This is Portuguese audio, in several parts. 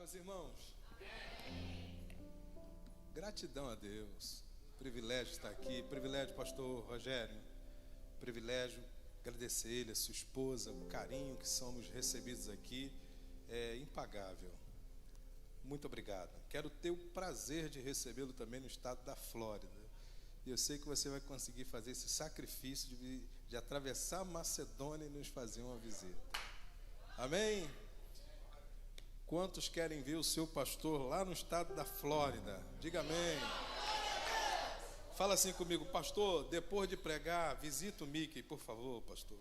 meus irmãos? Gratidão a Deus. Privilégio estar aqui. Privilégio, pastor Rogério. Privilégio agradecer ele, a sua esposa, o carinho que somos recebidos aqui. É impagável. Muito obrigado. Quero ter o prazer de recebê-lo também no estado da Flórida. E eu sei que você vai conseguir fazer esse sacrifício de atravessar a Macedônia e nos fazer uma visita. Amém? Quantos querem ver o seu pastor lá no estado da Flórida? Diga amém. Fala assim comigo, pastor, depois de pregar, visita o Mickey, por favor, pastor.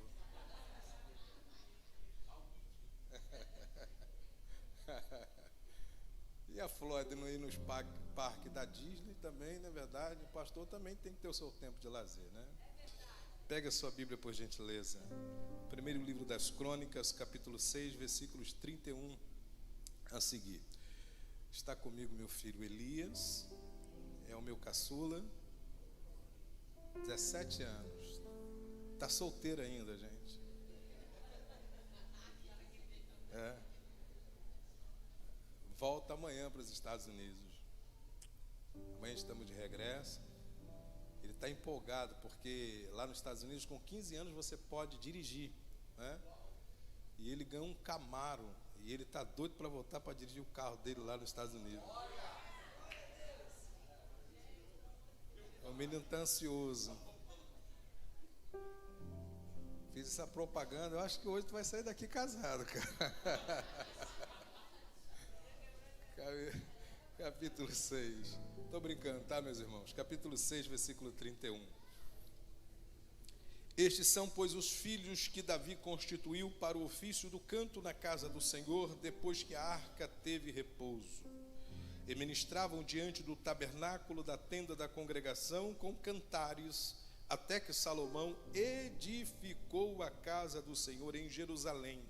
E a Flórida não ir nos parques da Disney também, não é verdade? O pastor também tem que ter o seu tempo de lazer, né? Pega a sua Bíblia, por gentileza. Primeiro livro das Crônicas, capítulo 6, versículos 31 a seguir. Está comigo meu filho Elias, é o meu caçula, 17 anos. Está solteiro ainda, gente. Volta amanhã para os Estados Unidos. Amanhã estamos de regresso. Ele está empolgado porque lá nos Estados Unidos, com 15 anos, você pode dirigir, né? E ele ganhou um Camaro. E ele está doido para voltar para dirigir o carro dele lá nos Estados Unidos. O menino está ansioso. Fiz essa propaganda. Eu acho que hoje tu vai sair daqui casado, cara. Capítulo 6. Estou brincando, tá, meus irmãos? Capítulo 6, versículo 31. Estes são, pois, os filhos que Davi constituiu para o ofício do canto na casa do Senhor, depois que a arca teve repouso. E ministravam diante do tabernáculo da tenda da congregação com cantares, até que Salomão edificou a casa do Senhor em Jerusalém.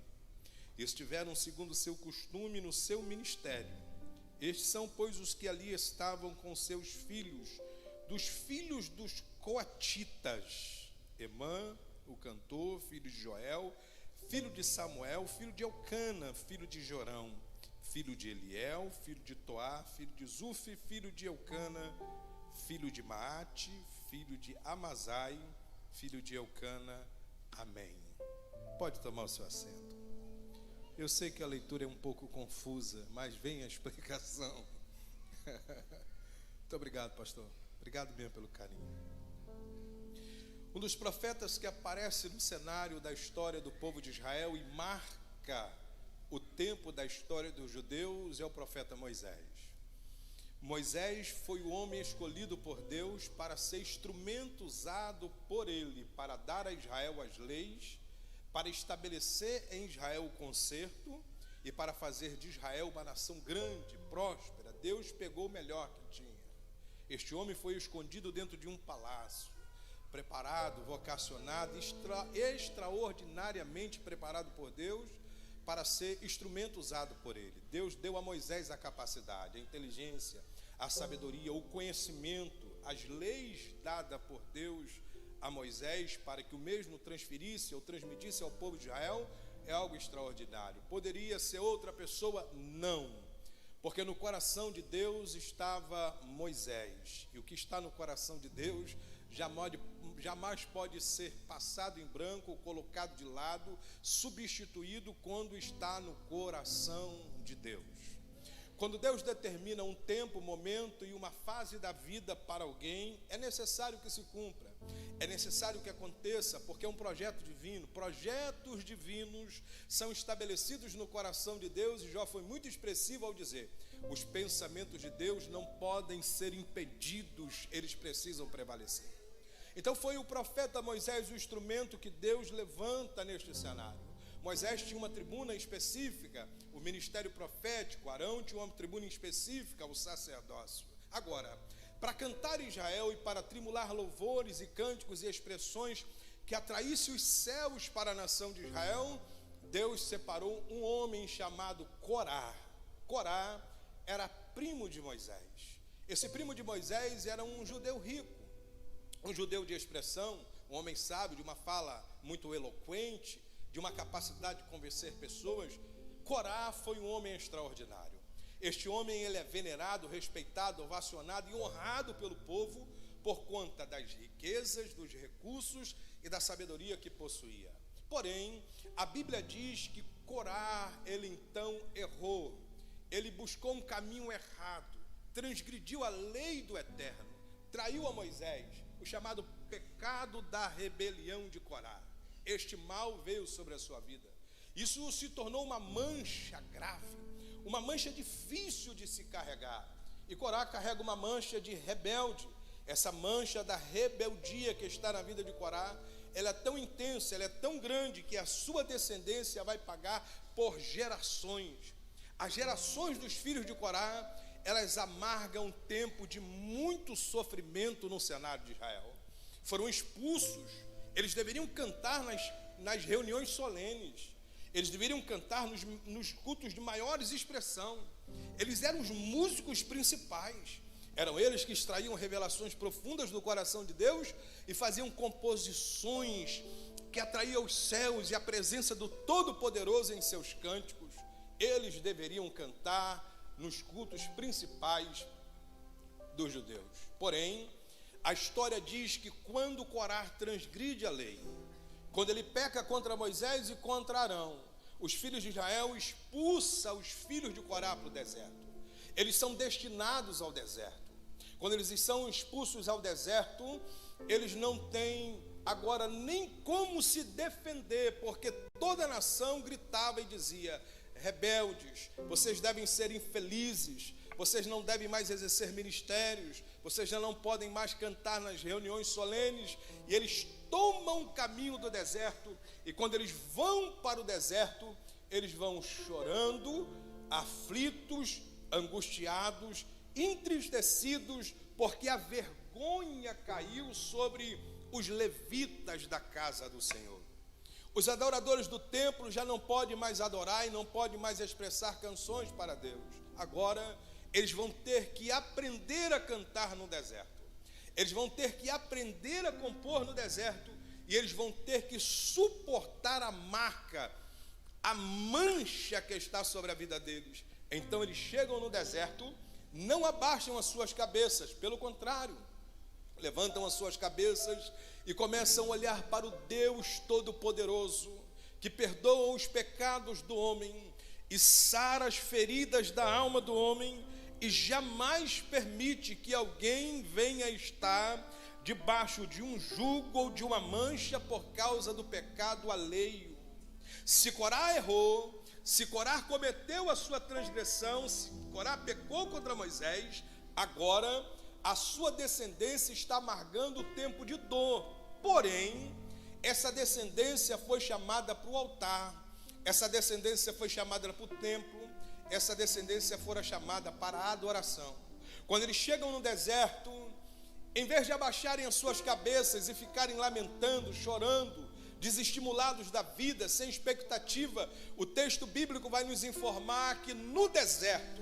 Estiveram segundo seu costume no seu ministério. Estes são, pois, os que ali estavam com seus filhos, dos filhos dos coatitas: Emã, o cantor, filho de Joel, filho de Samuel, filho de Elcana, filho de Jorão, filho de Eliel, filho de Toá, filho de Zufi, filho de Elcana, filho de Maate, filho de Amazai, filho de Elcana. Amém. Pode tomar o seu assento. Eu sei que a leitura é um pouco confusa, mas vem a explicação. Muito obrigado, pastor. Obrigado mesmo pelo carinho. Um dos profetas que aparece no cenário da história do povo de Israel e marca o tempo da história dos judeus é o profeta Moisés. Moisés foi o homem escolhido por Deus para ser instrumento usado por ele para dar a Israel as leis, para estabelecer em Israel o conserto e para fazer de Israel uma nação grande, próspera. Deus pegou o melhor que tinha. Este homem foi escondido dentro de um palácio, preparado, vocacionado, extraordinariamente preparado por Deus para ser instrumento usado por ele. Deus deu a Moisés a capacidade, a inteligência, a sabedoria, o conhecimento, as leis dadas por Deus a Moisés para que o mesmo transferisse ou transmitisse ao povo de Israel. É algo extraordinário. Poderia ser outra pessoa? Não, porque no coração de Deus estava Moisés, e o que está no coração de Deus jamais pode ser passado em branco, colocado de lado, substituído quando está no coração de Deus. Quando Deus determina um tempo, momento e uma fase da vida para alguém, é necessário que se cumpra, é necessário que aconteça, porque é um projeto divino. Projetos divinos são estabelecidos no coração de Deus, e Jó foi muito expressivo ao dizer: os pensamentos de Deus não podem ser impedidos, eles precisam prevalecer. Então foi o profeta Moisés o instrumento que Deus levanta neste cenário. Moisés tinha uma tribuna específica, o ministério profético. Arão tinha uma tribuna específica, o sacerdócio. Agora, para cantar Israel e para trimular louvores e cânticos e expressões que atraíssem os céus para a nação de Israel, Deus separou um homem chamado Corá. Corá era primo de Moisés. Esse primo de Moisés era um judeu rico, um judeu de expressão, um homem sábio, de uma fala muito eloquente, de uma capacidade de convencer pessoas. Corá foi um homem extraordinário. Este homem, ele é venerado, respeitado, ovacionado e honrado pelo povo por conta das riquezas, dos recursos e da sabedoria que possuía. Porém, a Bíblia diz que Corá, ele então errou. Ele buscou um caminho errado, transgrediu a lei do Eterno, traiu a Moisés, o chamado pecado da rebelião de Corá. Este mal veio sobre a sua vida. Isso se tornou uma mancha grave, uma mancha difícil de se carregar. E Corá carrega uma mancha de rebelde. Essa mancha da rebeldia que está na vida de Corá, ela é tão intensa, ela é tão grande, que a sua descendência vai pagar por gerações. As gerações dos filhos de Corá, elas amargam um tempo de muito sofrimento no cenário de Israel. Foram expulsos. Eles deveriam cantar nas reuniões solenes. Eles deveriam cantar nos cultos de maiores expressão. Eles eram os músicos principais. Eram eles que extraíam revelações profundas do coração de Deus e faziam composições que atraíam os céus e a presença do Todo-Poderoso em seus cânticos. Eles deveriam cantar nos cultos principais dos judeus. Porém, a história diz que quando Corá transgride a lei, quando ele peca contra Moisés e contra Arão, os filhos de Israel expulsam os filhos de Corá para o deserto. Eles são destinados ao deserto. Quando eles são expulsos ao deserto, eles não têm agora nem como se defender, porque toda a nação gritava e dizia: rebeldes, vocês devem ser infelizes, vocês não devem mais exercer ministérios, vocês já não podem mais cantar nas reuniões solenes. E eles tomam o caminho do deserto, e quando eles vão para o deserto, eles vão chorando, aflitos, angustiados, entristecidos, porque a vergonha caiu sobre os levitas da casa do Senhor. Os adoradores do templo já não podem mais adorar e não podem mais expressar canções para Deus. Agora, eles vão ter que aprender a cantar no deserto. Eles vão ter que aprender a compor no deserto, e eles vão ter que suportar a marca, a mancha que está sobre a vida deles. Então eles chegam no deserto, não abaixam as suas cabeças, pelo contrário, levantam as suas cabeças e começam a olhar para o Deus Todo-Poderoso, que perdoa os pecados do homem e sara as feridas da alma do homem, e jamais permite que alguém venha estar debaixo de um jugo ou de uma mancha por causa do pecado alheio. Se Corá errou, se Corá cometeu a sua transgressão, se Corá pecou contra Moisés, agora a sua descendência está amargando o tempo de dor. Porém, essa descendência foi chamada para o altar, essa descendência foi chamada para o templo, essa descendência fora chamada para a adoração. Quando eles chegam no deserto, em vez de abaixarem as suas cabeças e ficarem lamentando, chorando, desestimulados da vida, sem expectativa, o texto bíblico vai nos informar que no deserto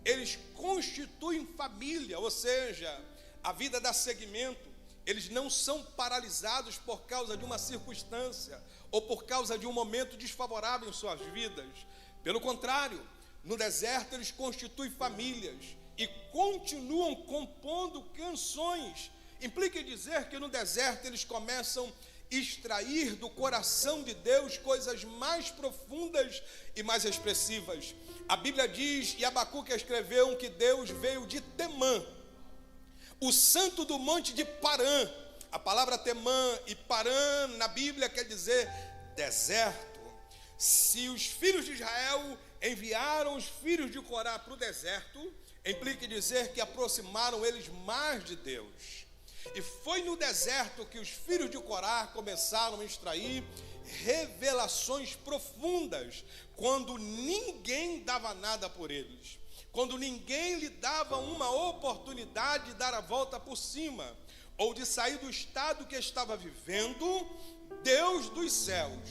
eles constituem família, ou seja, a vida dá seguimento. Eles não são paralisados por causa de uma circunstância ou por causa de um momento desfavorável em suas vidas. Pelo contrário, no deserto eles constituem famílias e continuam compondo canções. Implica em dizer que no deserto eles começam a extrair do coração de Deus coisas mais profundas e mais expressivas. A Bíblia diz, e Abacuque escreveu, que Deus veio de Temã, o santo do monte de Parã. A palavra Temã e Parã na Bíblia quer dizer deserto. Se os filhos de Israel enviaram os filhos de Corá para o deserto, implica em dizer que aproximaram eles mais de Deus. E foi no deserto que os filhos de Corá começaram a extrair revelações profundas, quando ninguém dava nada por eles, quando ninguém lhe dava uma oportunidade de dar a volta por cima, ou de sair do estado que estava vivendo. Deus dos céus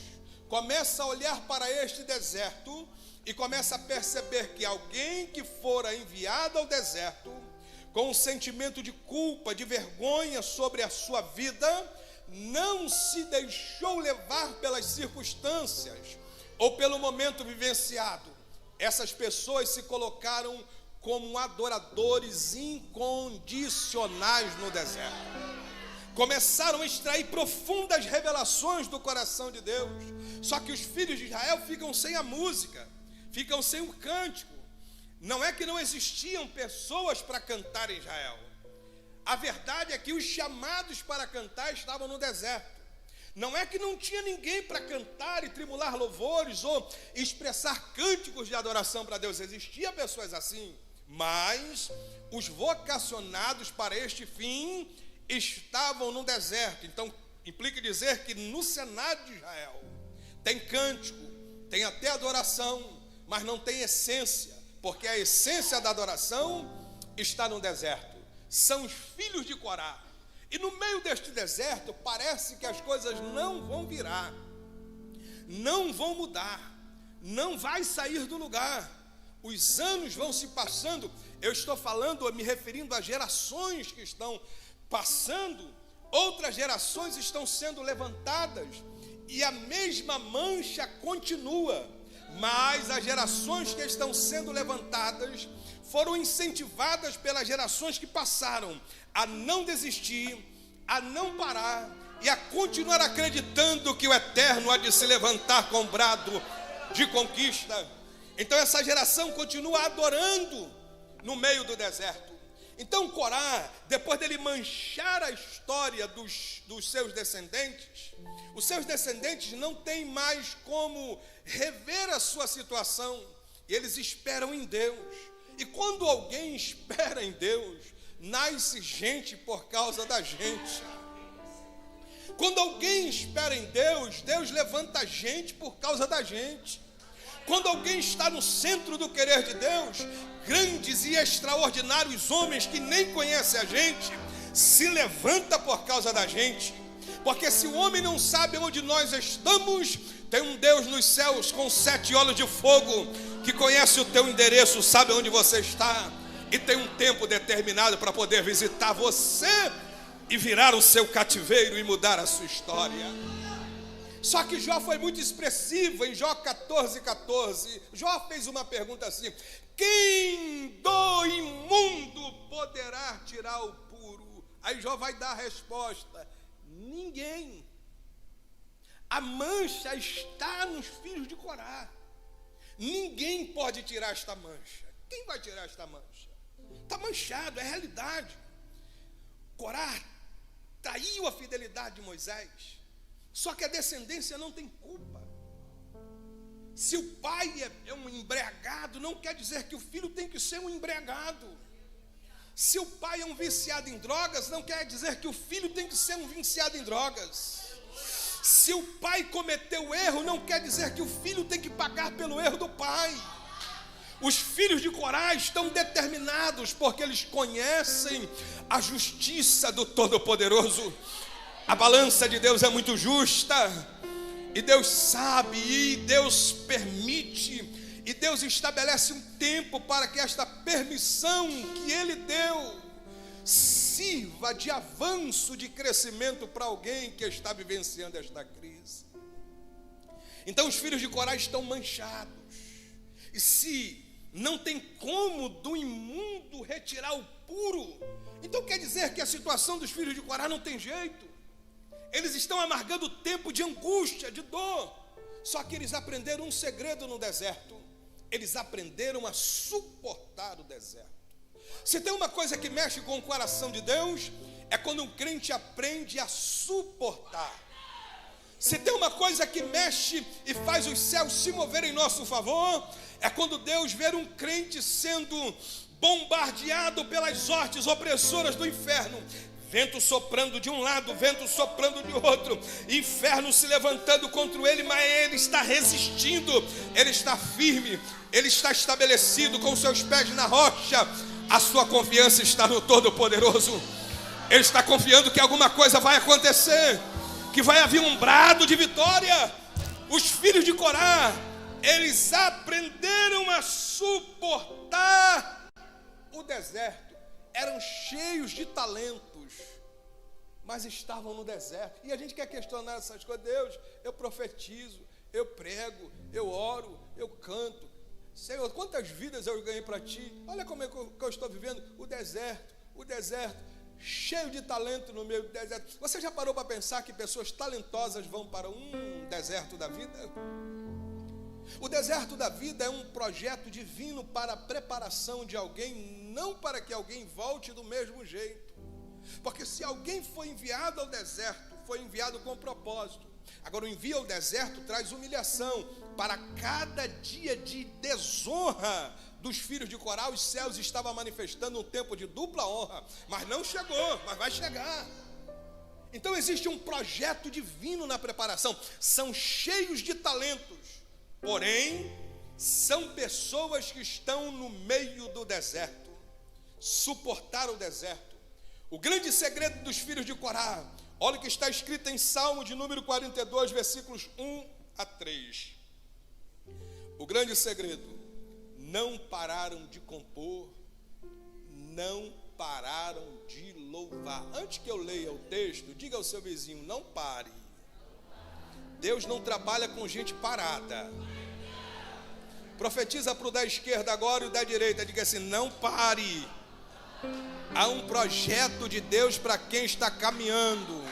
começa a olhar para este deserto e começa a perceber que alguém que fora enviado ao deserto com um sentimento de culpa, de vergonha sobre a sua vida, não se deixou levar pelas circunstâncias ou pelo momento vivenciado. essas pessoas se colocaram como adoradores incondicionais no deserto. Começaram a extrair profundas revelações do coração de Deus. Só que os filhos de Israel ficam sem a música, ficam sem o cântico. Não é que não existiam pessoas para cantar em Israel. A verdade é que os chamados para cantar estavam no deserto. Não é que não tinha ninguém para cantar e tribular louvores ou expressar cânticos de adoração para Deus. Existiam pessoas assim, mas os vocacionados para este fim estavam no deserto. Então, implica dizer que no Senado de Israel tem cântico, tem até adoração, mas não tem essência, porque a essência da adoração está no deserto. São os filhos de Corá. E no meio deste deserto, parece que as coisas não vão virar, não vão mudar, não vai sair do lugar. Os anos vão se passando. Eu estou falando, me referindo a gerações que estão passando, outras gerações estão sendo levantadas, e a mesma mancha continua. Mas as gerações que estão sendo levantadas foram incentivadas pelas gerações que passaram a não desistir, a não parar e a continuar acreditando que o eterno há de se levantar com brado de conquista. Então essa geração continua adorando no meio do deserto. Então Corá, depois dele manchar a história dos seus descendentes, os seus descendentes não têm mais como rever a sua situação, e eles esperam em Deus. E quando alguém espera em Deus, nasce gente por causa da gente. Quando alguém espera em Deus, Deus levanta gente por causa da gente. Quando alguém está no centro do querer de Deus, grandes e extraordinários homens que nem conhecem a gente, se levanta por causa da gente. Porque se o homem não sabe onde nós estamos, tem um Deus nos céus com 7 olhos de fogo, que conhece o teu endereço, sabe onde você está, e tem um tempo determinado para poder visitar você e virar o seu cativeiro e mudar a sua história. Só que Jó foi muito expressivo. Em Jó 14:14, Jó fez uma pergunta assim: quem do imundo poderá tirar o puro? Aí Jó vai dar a resposta: ninguém. A mancha está nos filhos de Corá. Ninguém pode tirar esta mancha. Quem vai tirar esta mancha? Está manchado, é realidade. Corá traiu a fidelidade de Moisés. Só que a descendência não tem culpa. Se o pai é um embriagado, não quer dizer que o filho tem que ser um embriagado. Se o pai é um viciado em drogas, não quer dizer que o filho tem que ser um viciado em drogas. Se o pai cometeu erro, não quer dizer que o filho tem que pagar pelo erro do pai. Os filhos de Corá estão determinados, porque eles conhecem a justiça do Todo-Poderoso. A balança de Deus é muito justa, e Deus sabe, e Deus permite, e Deus estabelece um tempo para que esta permissão que Ele deu sirva de avanço, de crescimento para alguém que está vivenciando esta crise. Então os filhos de Corá estão manchados, e se não tem como do imundo retirar o puro, então quer dizer que a situação dos filhos de Corá não tem jeito. Eles estão amargando o tempo de angústia, de dor. Só que eles aprenderam um segredo no deserto: eles aprenderam a suportar o deserto. Se tem uma coisa que mexe com o coração de Deus, é quando um crente aprende a suportar. Se tem uma coisa que mexe e faz os céus se moverem em nosso favor, é quando Deus vê um crente sendo bombardeado pelas hostes opressoras do inferno. Vento soprando de um lado, vento soprando de outro, inferno se levantando contra ele, mas ele está resistindo, ele está firme, ele está estabelecido com seus pés na rocha. A sua confiança está no Todo-Poderoso. Ele está confiando que alguma coisa vai acontecer, que vai haver um brado de vitória. Os filhos de Corá, eles aprenderam a suportar o deserto. Eram cheios de talentos, mas estavam no deserto. E a gente quer questionar essas coisas. Deus, eu profetizo, eu prego, eu oro, eu canto. Senhor, quantas vidas eu ganhei para ti? Olha como é que eu estou vivendo o deserto, cheio de talento no meio do deserto. Você já parou para pensar que pessoas talentosas vão para um deserto da vida? O deserto da vida é um projeto divino para a preparação de alguém, não para que alguém volte do mesmo jeito. Porque se alguém foi enviado ao deserto, foi enviado com propósito. Agora o envio ao deserto traz humilhação. Para cada dia de desonra dos filhos de Corá, os céus estavam manifestando um tempo de dupla honra. Mas não chegou, mas vai chegar. Então existe um projeto divino na preparação. São cheios de talentos, porém são pessoas que estão no meio do deserto. Suportar o deserto. O grande segredo dos filhos de Corá, olha o que está escrito em Salmo de número 42, versículos 1 a 3. O grande segredo: não pararam de compor, não pararam de louvar. Antes que eu leia o texto, diga ao seu vizinho: não pare. Deus não trabalha com gente parada. Profetiza para o da esquerda agora e o da direita, diga assim: não pare. Há um projeto de Deus para quem está caminhando.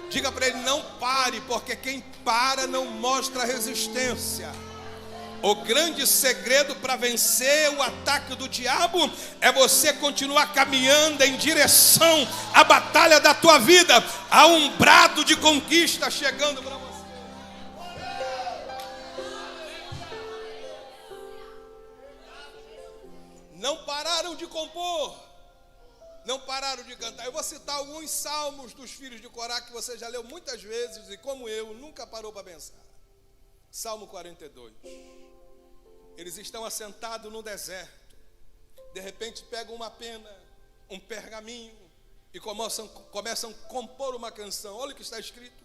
Diga para ele: não pare, porque quem para não mostra resistência. O grande segredo para vencer o ataque do diabo é você continuar caminhando em direção à batalha da tua vida. Há um brado de conquista chegando para você. Não pararam de compor, não pararam de cantar. Eu vou citar alguns salmos dos filhos de Corá que você já leu muitas vezes e, como eu, nunca parou para pensar. Salmo 42. Eles estão assentados no deserto. De repente pegam uma pena, um pergaminho e começam a compor uma canção. Olha o que está escrito: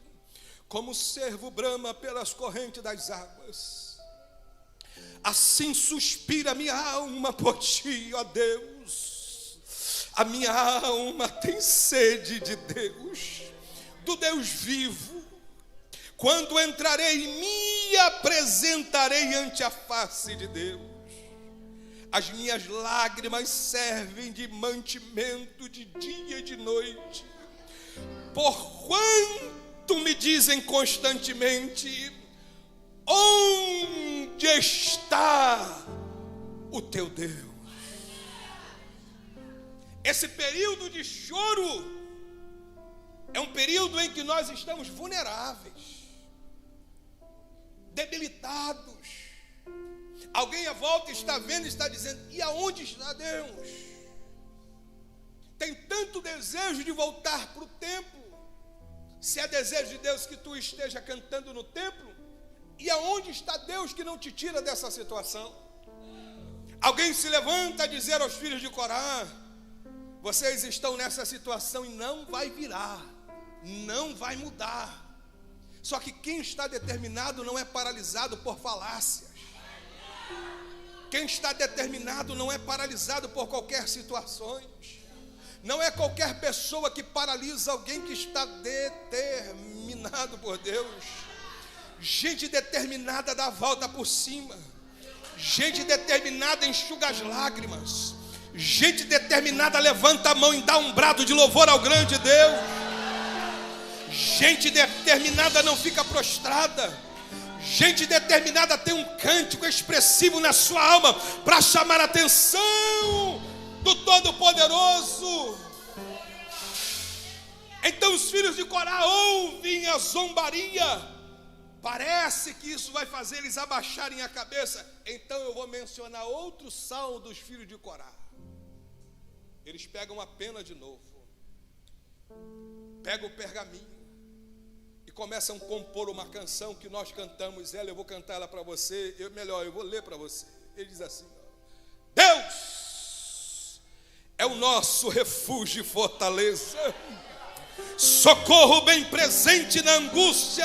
como o cervo brama pelas correntes das águas, assim suspira minha alma por ti, ó Deus. A minha alma tem sede de Deus, do Deus vivo. Quando entrarei, me apresentarei ante a face de Deus. As minhas lágrimas servem de mantimento de dia e de noite. Porquanto me dizem constantemente: onde está o teu Deus? Esse período de choro é um período em que nós estamos vulneráveis, debilitados. Alguém à volta está vendo e está dizendo: e aonde está Deus? Tem tanto desejo de voltar para o templo. Se é desejo de Deus que tu esteja cantando no templo, e aonde está Deus que não te tira dessa situação? Alguém se levanta a dizer aos filhos de Corá: vocês estão nessa situação e não vai virar, não vai mudar. Só que quem está determinado não é paralisado por falácias. Quem está determinado não é paralisado por qualquer situação. Não é qualquer pessoa que paralisa alguém que está determinado por Deus. Gente determinada dá a volta por cima. Gente determinada enxuga as lágrimas. Gente determinada levanta a mão e dá um brado de louvor ao grande Deus. Gente determinada não fica prostrada. Gente determinada tem um cântico expressivo na sua alma para chamar a atenção do Todo-Poderoso. Então os filhos de Corá ouvem a zombaria. Parece que isso vai fazer eles abaixarem a cabeça. Então eu vou mencionar outro salmo dos filhos de Corá. Eles pegam a pena de novo, pegam o pergaminho e começam a compor uma canção que nós cantamos ela. Eu vou cantar ela para você, eu vou ler para você. Ele diz assim: Deus é o nosso refúgio e fortaleza, socorro bem presente na angústia,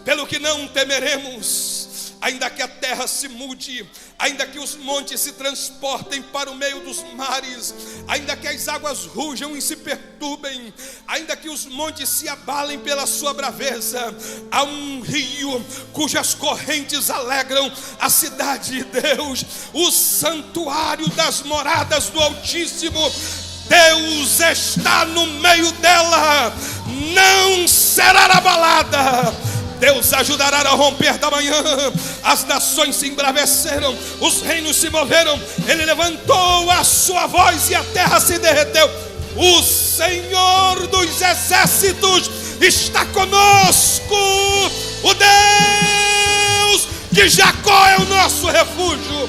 pelo que não temeremos. ainda que a terra se mude, ainda que os montes se transportem para o meio dos mares, ainda que as águas rujam e se perturbem, ainda que os montes se abalem pela sua braveza, há um rio cujas correntes alegram a cidade de Deus, o santuário das moradas do Altíssimo. Deus está no meio dela, não será abalada. Deus ajudará a romper da manhã. As nações se embraveceram, os reinos se moveram. Ele levantou a sua voz e a terra se derreteu. O Senhor dos exércitos está conosco. O Deus de Jacó é o nosso refúgio.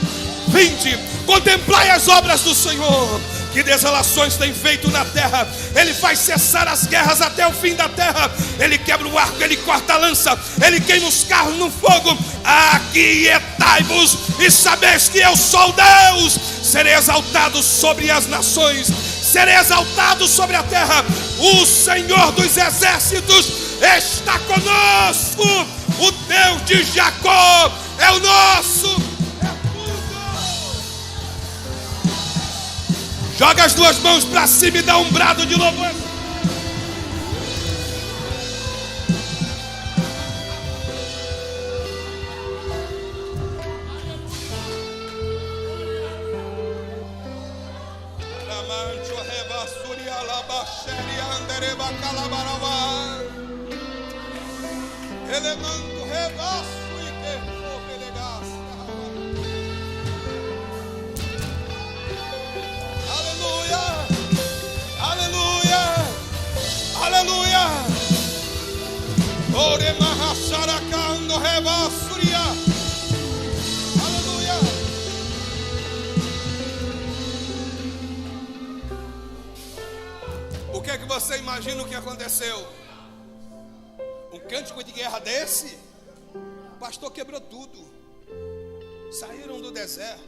Vinde, contemplai as obras do Senhor. Que desolações tem feito na terra. Ele faz cessar as guerras até o fim da terra. Ele quebra o arco, ele corta a lança, ele queima os carros no fogo. Aquietai-vos e sabeis que eu sou Deus. Serei exaltado sobre as nações, serei exaltado sobre a terra. O Senhor dos exércitos está conosco. O Deus de Jacó é o nosso. Joga as duas mãos para cima e dá um brado de louvor. Aleluia. Ore mahasharakando rebasuria. Aleluia. O que é que você imagina o que aconteceu? Um cântico de guerra desse? O pastor quebrou tudo. Saíram do deserto.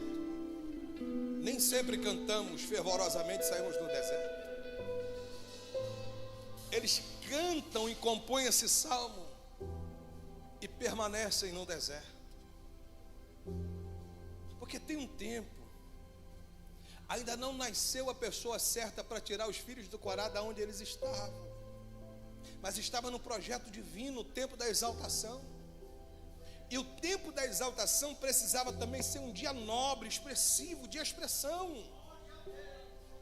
Nem sempre cantamos fervorosamente, saímos do deserto. Eles cantam e compõem esse salmo e permanecem no deserto. Porque tem um tempo, ainda não nasceu a pessoa certa para tirar os filhos do Corá da onde eles estavam, mas estava no projeto divino, o tempo da exaltação. E o tempo da exaltação precisava também ser um dia nobre, expressivo, de expressão.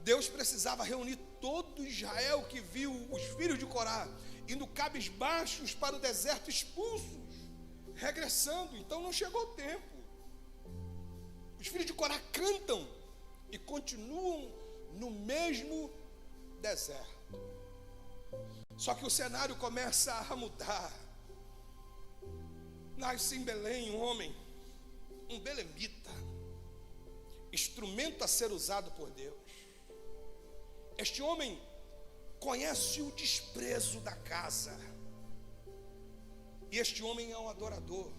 Deus precisava reunir todo Israel que viu os filhos de Corá indo cabisbaixos para o deserto, expulsos, regressando. Então não chegou o tempo. Os filhos de Corá cantam e continuam no mesmo deserto. Só que o cenário começa a mudar. Nasce em Belém um homem, um belemita, instrumento a ser usado por Deus. Este homem conhece o desprezo da casa. E este homem é um adorador.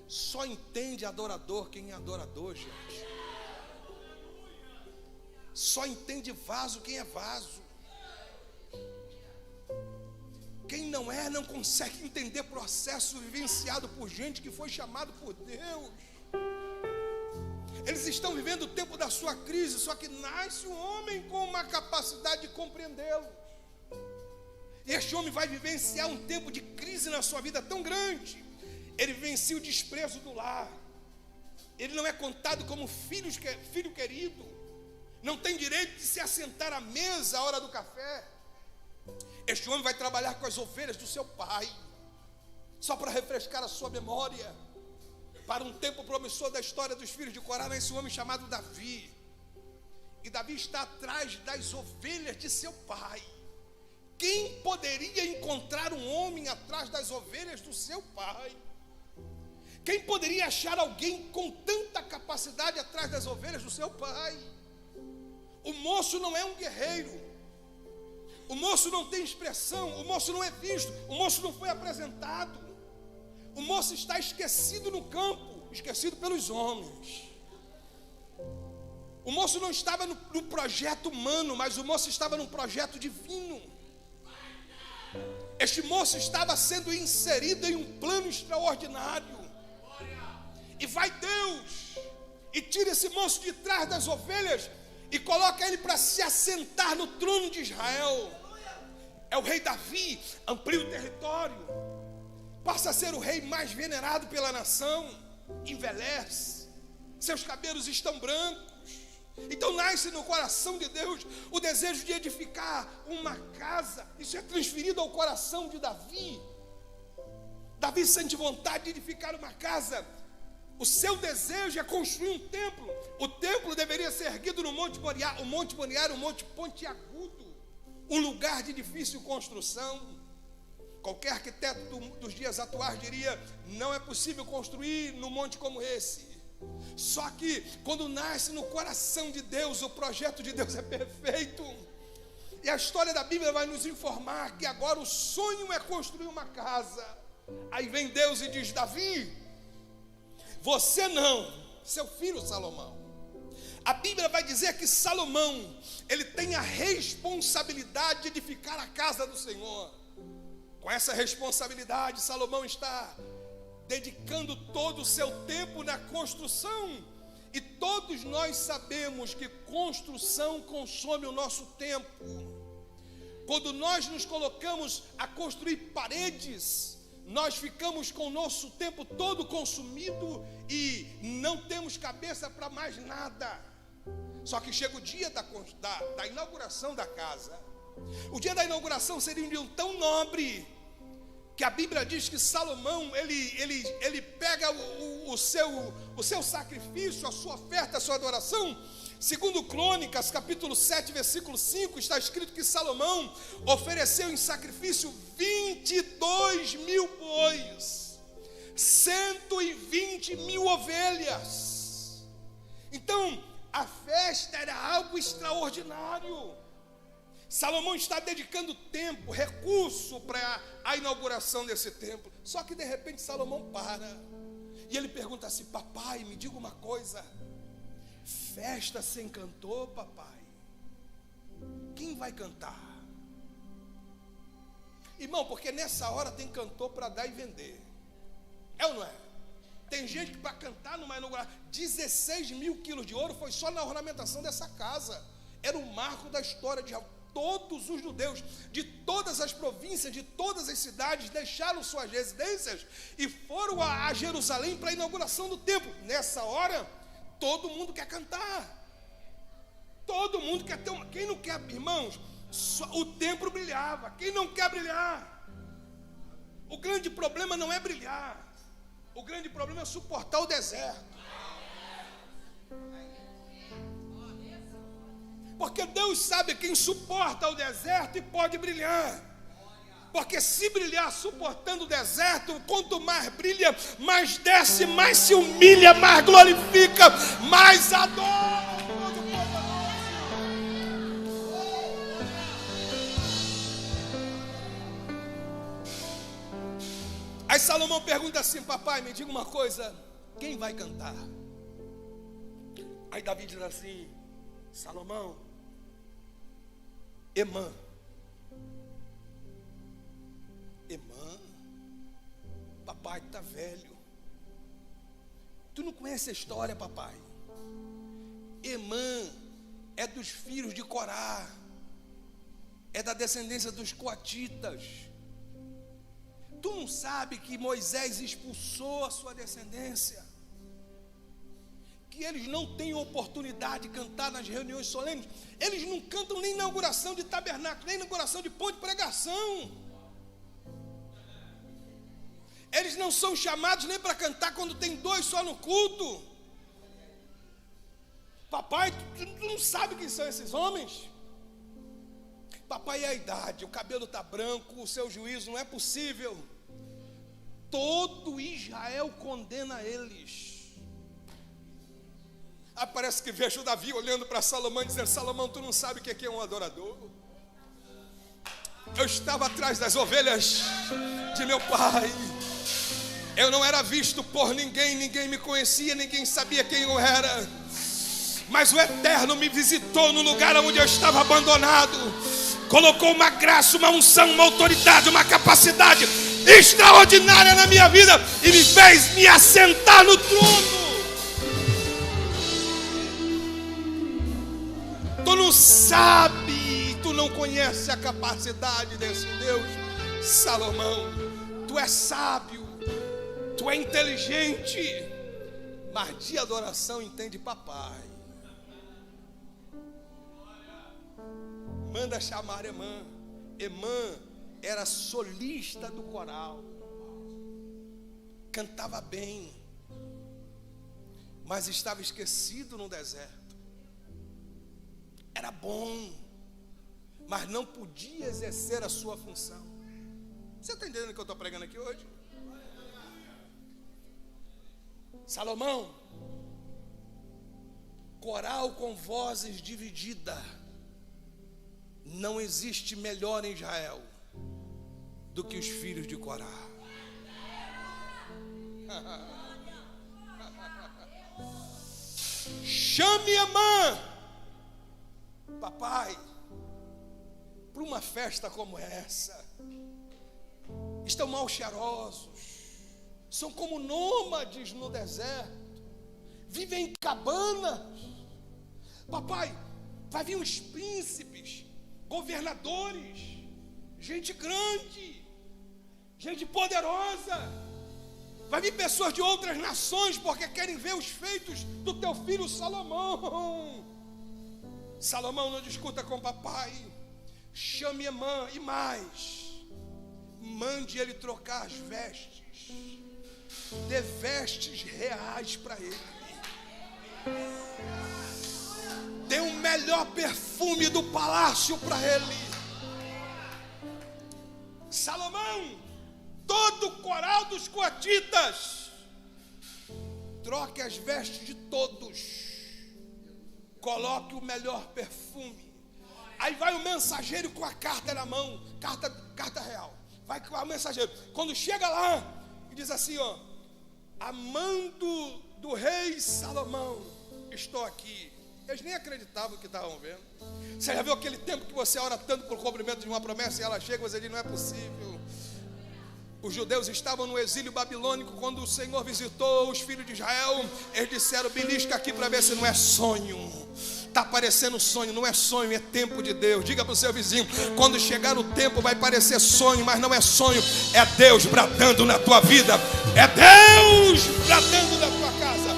Só entende adorador quem é adorador, gente. Só entende vaso quem é vaso. Quem não é, não consegue entender processo vivenciado por gente que foi chamado por Deus. Eles estão vivendo o tempo da sua crise, só que nasce um homem com uma capacidade de compreendê-lo. E este homem vai vivenciar um tempo de crise na sua vida tão grande. Ele vivencia o desprezo do lar. Ele não é contado como filho querido. Não tem direito de se assentar à mesa à hora do café. Este homem vai trabalhar com as ovelhas do seu pai, só para refrescar a sua memória. Para um tempo promissor da história dos filhos de Corá, esse homem chamado Davi. E Davi está atrás das ovelhas de seu pai. Quem poderia encontrar um homem atrás das ovelhas do seu pai? Quem poderia achar alguém com tanta capacidade atrás das ovelhas do seu pai? O moço não é um guerreiro. O moço não tem expressão, o moço não é visto, o moço não foi apresentado. O moço está esquecido no campo, esquecido pelos homens. O moço não estava no projeto humano, mas o moço estava no projeto divino. Este moço estava sendo inserido em um plano extraordinário. E vai Deus e tira esse moço de trás das ovelhas e coloca ele para se assentar no trono de Israel. É o rei Davi, amplia o território, passa a ser o rei mais venerado pela nação, envelhece, seus cabelos estão brancos. Então nasce no coração de Deus o desejo de edificar uma casa. Isso é transferido ao coração de Davi. Davi sente vontade de edificar uma casa. O seu desejo é construir um templo. O templo deveria ser erguido no Monte Moriá. O Monte Moriá era um monte pontiagudo, um lugar de difícil construção. Qualquer arquiteto dos dias atuais diria: não é possível construir num monte como esse. Só que quando nasce no coração de Deus, o projeto de Deus é perfeito. E a história da Bíblia vai nos informar que agora o sonho é construir uma casa. Aí vem Deus e diz: Davi, você não, seu filho Salomão. A Bíblia vai dizer que Salomão, ele tem a responsabilidade de edificar a casa do Senhor. Com essa responsabilidade, Salomão está dedicando todo o seu tempo na construção. E todos nós sabemos que construção consome o nosso tempo. Quando nós nos colocamos a construir paredes, nós ficamos com o nosso tempo todo consumido e não temos cabeça para mais nada. Só que chega o dia da inauguração da casa. O dia da inauguração seria um dia tão nobre que a Bíblia diz que Salomão, ele pega o seu sacrifício, a sua oferta, a sua adoração. Segundo Crônicas, capítulo 7, versículo 5, está escrito que Salomão ofereceu em sacrifício 22.000 bois, 120.000 ovelhas. Então, a festa era algo extraordinário. Salomão está dedicando tempo, recurso para a inauguração desse templo. Só que de repente Salomão para e ele pergunta assim: papai, me diga uma coisa, festa sem cantor, papai? Quem vai cantar? Irmão, porque nessa hora tem cantor para dar e vender. É ou não é? Tem gente que para cantar numa inauguração, 16.000 quilos de ouro foi só na ornamentação dessa casa. Era o marco da história de todos os judeus, de todas as províncias, de todas as cidades, deixaram suas residências e foram a Jerusalém para a inauguração do templo. Nessa hora, todo mundo quer cantar. Todo mundo quer ter uma... Quem não quer, irmãos? O templo brilhava. Quem não quer brilhar? O grande problema não é brilhar. O grande problema é suportar o deserto. Porque Deus sabe quem suporta o deserto e pode brilhar. Porque se brilhar suportando o deserto, quanto mais brilha, mais desce, mais se humilha, mais glorifica, mais adora. Aí Salomão pergunta assim: papai, me diga uma coisa, quem vai cantar? Aí Davi diz assim: Salomão, Emã, papai está velho. Tu não conhece a história, papai? Emã é dos filhos de Corá, é da descendência dos coatitas. Tu não sabe que Moisés expulsou a sua descendência? Que eles não têm oportunidade de cantar nas reuniões solenes. Eles não cantam nem inauguração de tabernáculo, nem inauguração de ponto de pregação. Eles não são chamados nem para cantar quando tem 2 só no culto. Papai, tu não sabe quem são esses homens? Papai, é a idade, o cabelo está branco, o seu juízo não é possível. Todo Israel condena eles. Aí parece que vejo Davi olhando para Salomão e dizendo: Salomão, tu não sabe o que é um adorador? Eu estava atrás das ovelhas de meu pai. Eu não era visto por ninguém, ninguém me conhecia, ninguém sabia quem eu era. Mas o Eterno me visitou no lugar onde eu estava abandonado. Colocou uma graça, uma unção, uma autoridade, uma capacidade extraordinária na minha vida e me fez me assentar no trono. Tu não sabe, tu não conhece a capacidade desse Deus, Salomão. Tu é sábio, tu é inteligente, mas de adoração entende papai. Manda chamar Emã. Emã era solista do coral, cantava bem, mas estava esquecido no deserto. Era bom, mas não podia exercer a sua função. Você está entendendo o que eu estou pregando aqui hoje? Salomão, coral com vozes divididas. Não existe melhor em Israel do que os filhos de Corá. Chame Emã, papai, para uma festa como essa. Estão mal cheirosos, são como nômades no deserto, vivem em cabanas. Papai, vai vir uns príncipes, governadores, gente grande, gente poderosa. Vai vir pessoas de outras nações porque querem ver os feitos do teu filho Salomão. Salomão, não discuta com papai. Chame Emã e mais, mande ele trocar as vestes. Dê vestes reais para ele. Dê o melhor perfume do palácio para ele. Salomão, todo o coral dos coatitas, troque as vestes de todos, coloque o melhor perfume. Aí vai o mensageiro com a carta na mão, carta real. Vai com o mensageiro. Quando chega lá e diz assim, ó: amando do rei Salomão, estou aqui. Eles nem acreditavam que estavam vendo. Você já viu aquele tempo que você ora tanto por cumprimento de uma promessa e ela chega e você diz, não é possível. Os judeus estavam no exílio babilônico quando o Senhor visitou os filhos de Israel. Eles disseram, belisca aqui para ver se não é sonho. Está parecendo sonho, não é sonho, é tempo de Deus. Diga para o seu vizinho, quando chegar o tempo vai parecer sonho, mas não é sonho. É Deus bradando na tua vida. É Deus bradando na tua casa.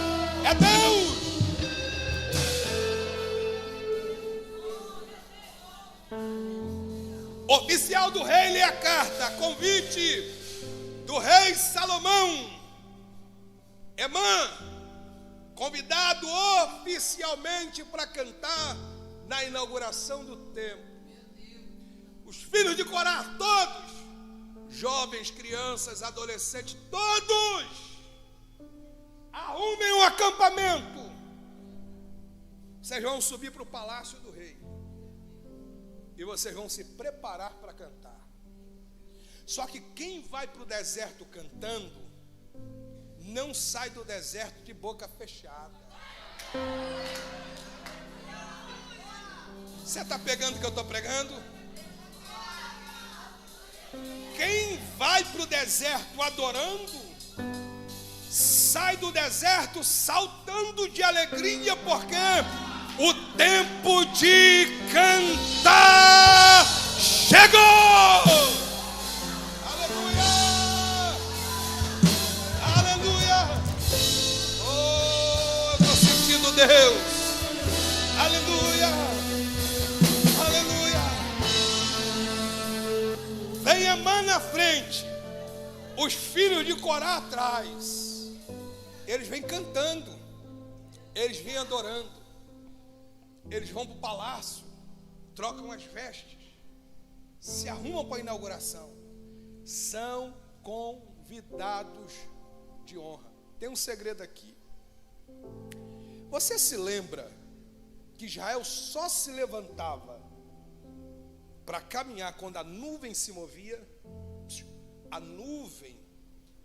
É Deus. Oficial do rei lê a carta, convite do rei Salomão. Emã, convidado oficialmente para cantar na inauguração do templo. Os filhos de Corá, todos, jovens, crianças, adolescentes, todos, arrumem um acampamento. Vocês vão subir para o palácio do rei. E vocês vão se preparar para cantar. Só que quem vai para o deserto cantando, não sai do deserto de boca fechada. Você está pegando o que eu estou pregando? Quem vai para o deserto adorando, sai do deserto saltando de alegria, porque o tempo de cantar chegou. Aleluia, aleluia. Oh, eu estou sentindo Deus. Aleluia, aleluia. Vem Emã na frente, os filhos de Corá atrás. Eles vêm cantando, eles vêm adorando. Eles vão para o palácio, trocam as vestes, se arrumam para a inauguração. São convidados de honra. Tem um segredo aqui. Você se lembra que Israel só se levantava para caminhar quando a nuvem se movia? A nuvem,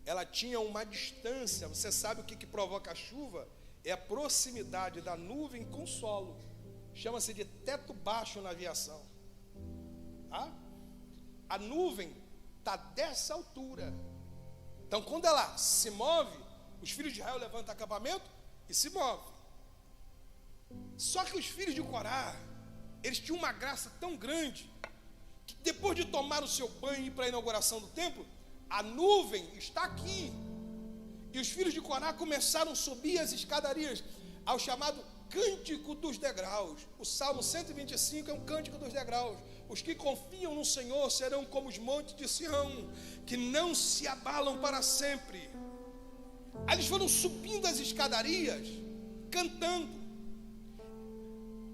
ela tinha uma distância. Você sabe o que provoca a chuva? É a proximidade da nuvem com o solo. Chama-se de teto baixo na aviação. A nuvem está dessa altura. Então, quando ela se move, os filhos de Israel levantam acampamento e se movem. Só que os filhos de Corá, eles tinham uma graça tão grande, que depois de tomar o seu banho e ir para a inauguração do templo, a nuvem está aqui. E os filhos de Corá começaram a subir as escadarias, ao chamado Cântico dos Degraus. O Salmo 125 é um cântico dos degraus. Os que confiam no Senhor serão como os montes de Sião, que não se abalam para sempre. Aí eles foram subindo as escadarias, cantando.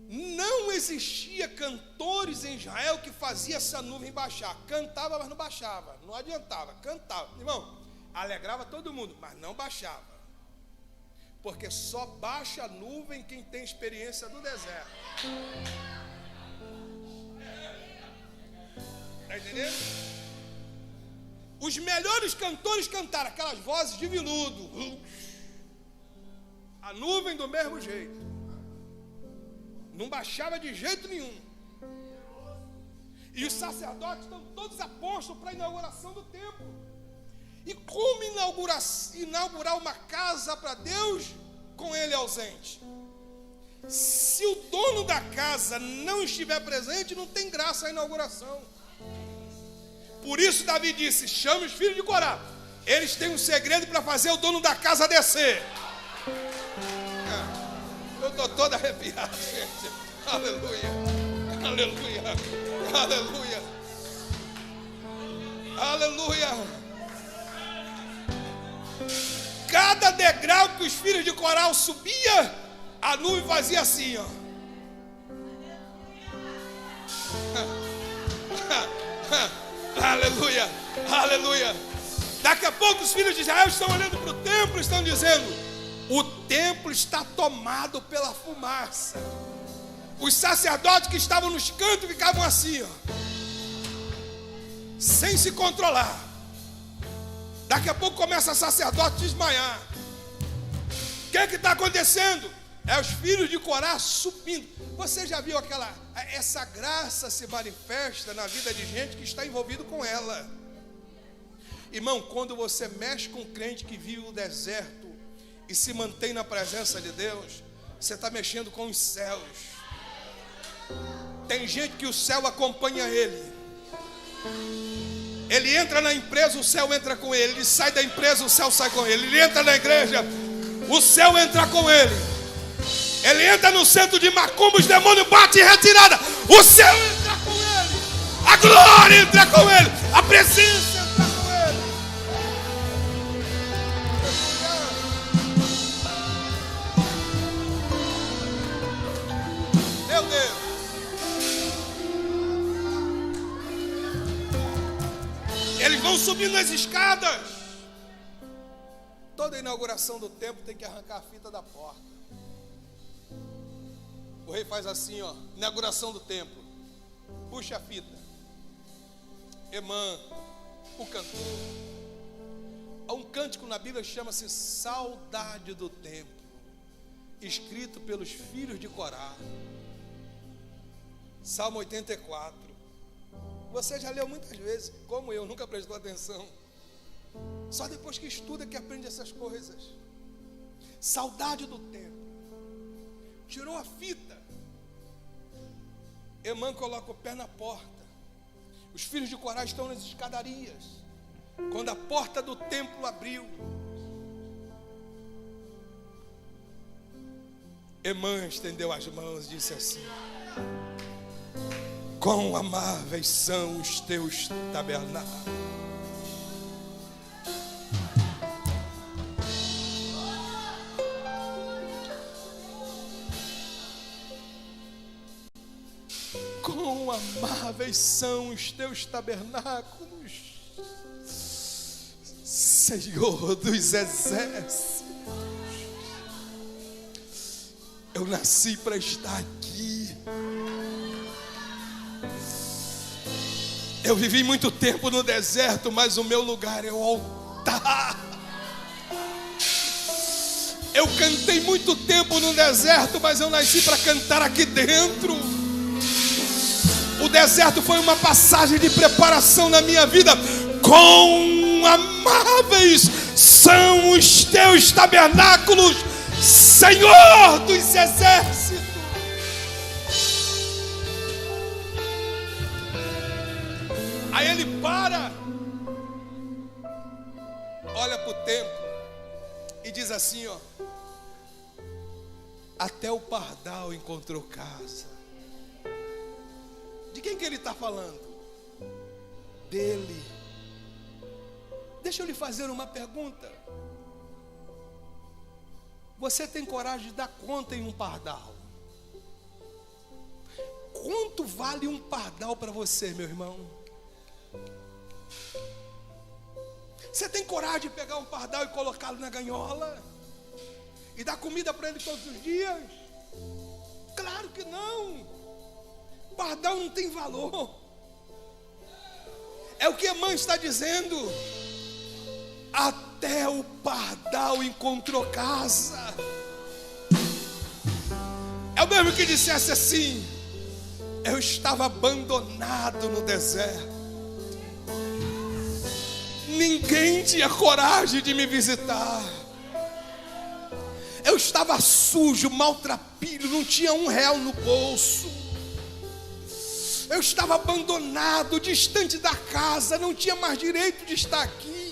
Não existia cantores em Israel que fazia essa nuvem baixar. Cantava, mas não baixava. Não adiantava, cantava. Irmão, alegrava todo mundo, mas não baixava. Porque só baixa a nuvem quem tem experiência do deserto. Está entendendo? Os melhores cantores cantaram aquelas vozes de veludo. A nuvem do mesmo jeito. Não baixava de jeito nenhum. E os sacerdotes estão todos apostos para a inauguração do templo. E como inaugurar uma casa para Deus com ele ausente? Se o dono da casa não estiver presente, não tem graça a inauguração. Por isso Davi disse: chame os filhos de Corá. Eles têm um segredo para fazer o dono da casa descer. Eu estou todo arrepiado, gente. Aleluia, aleluia, aleluia, aleluia. Cada degrau que os filhos de Corá subia, a nuvem fazia assim, ó. Aleluia, aleluia. Daqui a pouco os filhos de Israel estão olhando para o templo e estão dizendo: o templo está tomado pela fumaça. Os sacerdotes que estavam nos cantos ficavam assim, ó, sem se controlar. Daqui a pouco começa o sacerdote a desmaiar. O que está acontecendo? É os filhos de Corá subindo. Você já viu essa graça se manifesta na vida de gente que está envolvido com ela. Irmão, quando você mexe com um crente que vive o deserto e se mantém na presença de Deus, você está mexendo com os céus. Tem gente que o céu acompanha ele. Ele entra na empresa, o céu entra com ele. Ele sai da empresa, o céu sai com ele. Ele entra na igreja, o céu entra com ele. Ele entra no centro de macumba, os demônios batem em retirada. O céu entra com ele. A glória entra com ele. A presença entra com ele. Meu Deus. Eles vão subindo as escadas. Toda inauguração do templo tem que arrancar a fita da porta. O rei faz assim, ó, inauguração do templo. Puxa a fita. Emã, o cantor. Há um cântico na Bíblia que chama-se Saudade do Templo, escrito pelos filhos de Corá. Salmo 84. Você já leu muitas vezes, como eu, nunca prestou atenção. Só depois que estuda que aprende essas coisas. Saudade do templo. Tirou a fita. Emã coloca o pé na porta. Os filhos de Corá estão nas escadarias. Quando a porta do templo abriu, Emã estendeu as mãos e disse assim: quão amáveis são os teus tabernáculos. Quão amáveis são os teus tabernáculos, Senhor dos exércitos. Eu nasci para estar aqui. Eu vivi muito tempo no deserto, mas o meu lugar é o altar. Eu cantei muito tempo no deserto, mas eu nasci para cantar aqui dentro. O deserto foi uma passagem de preparação na minha vida, quão amáveis são os teus tabernáculos, Senhor dos exércitos. Aí ele para, olha para o templo e diz assim, ó: até o pardal encontrou casa. De quem que ele está falando? Dele. Deixa eu lhe fazer uma pergunta. Você tem coragem de dar conta em um pardal? Quanto vale um pardal para você, meu irmão? Você tem coragem de pegar um pardal e colocá-lo na ganhola? E dar comida para ele todos os dias? Claro que não. Pardal não tem valor. É o que a mãe está dizendo. Até o pardal encontrou casa. É o mesmo que dissesse assim: eu estava abandonado no deserto, ninguém tinha coragem de me visitar. Eu estava sujo, maltrapilho, não tinha R$1 no bolso. Eu estava abandonado, distante da casa, não tinha mais direito de estar aqui.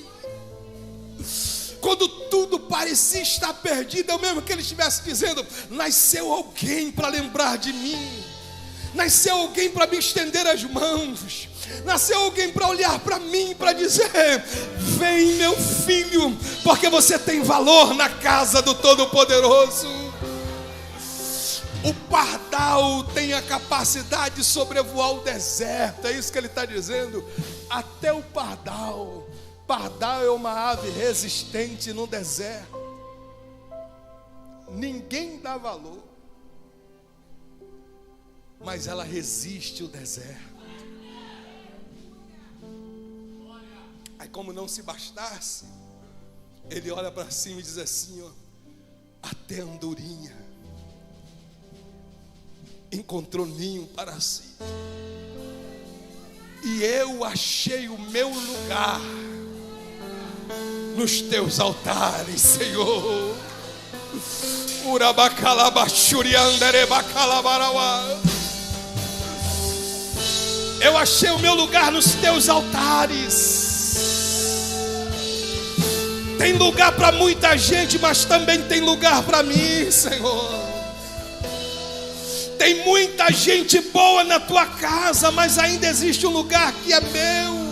Quando tudo parecia estar perdido, é o mesmo que ele estivesse dizendo: nasceu alguém para lembrar de mim, nasceu alguém para me estender as mãos, nasceu alguém para olhar para mim, para dizer: vem meu filho, porque você tem valor na casa do Todo-Poderoso. O pardal tem a capacidade de sobrevoar o deserto, é isso que ele está dizendo. Até o pardal. Pardal é uma ave resistente no deserto. Ninguém dá valor, mas ela resiste o deserto. Aí, como não se bastasse, ele olha para cima e diz assim, ó: até a andorinha encontrou ninho para si. E eu achei o meu lugar nos teus altares, Senhor. Eu achei o meu lugar nos teus altares. Tem lugar para muita gente, mas também tem lugar para mim, Senhor. Tem muita gente boa na tua casa, mas ainda existe um lugar que é meu.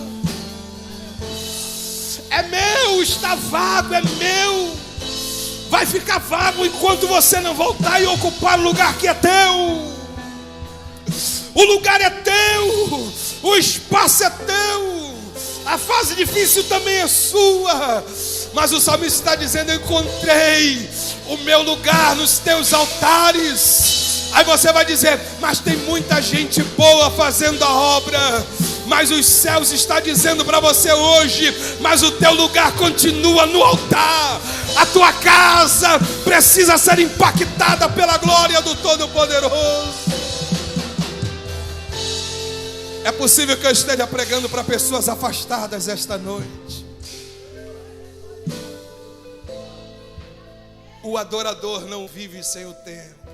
É meu, está vago, é meu. Vai ficar vago enquanto você não voltar e ocupar o lugar que é teu. O lugar é teu, o espaço é teu, a fase difícil também é sua. Mas o salmista está dizendo: eu encontrei o meu lugar nos teus altares. Aí você vai dizer: mas tem muita gente boa fazendo a obra. Mas os céus está dizendo para você hoje: mas o teu lugar continua no altar. A tua casa precisa ser impactada pela glória do Todo-Poderoso. É possível que eu esteja pregando para pessoas afastadas esta noite. O adorador não vive sem o templo.